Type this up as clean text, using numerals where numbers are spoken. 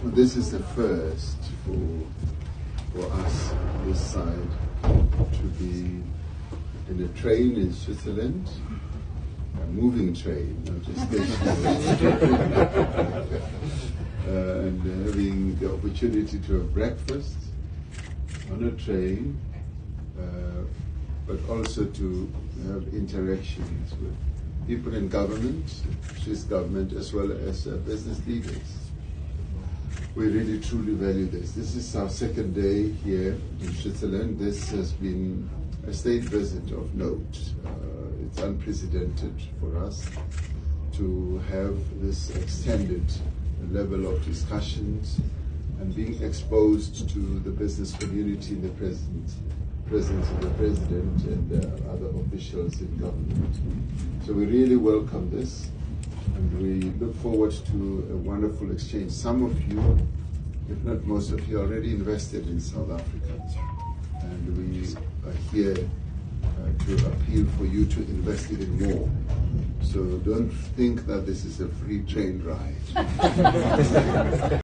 This is the first for us this side to be in a train in Switzerland, a moving train, not a stationary and having the opportunity to have breakfast on a train, but also to have interactions with people in government, Swiss government, as well as business leaders. We really truly value this. This is our second day here in Switzerland. This has been a state visit of note. It's unprecedented for us to have this extended level of discussions and being exposed to the business community in the presence of the President and other officials in government. So we really welcome this, and we look forward to a wonderful exchange. Some of you, if not most of you, already invested in South Africa, and we are here to appeal for you to invest even more. So don't think that this is a free train ride.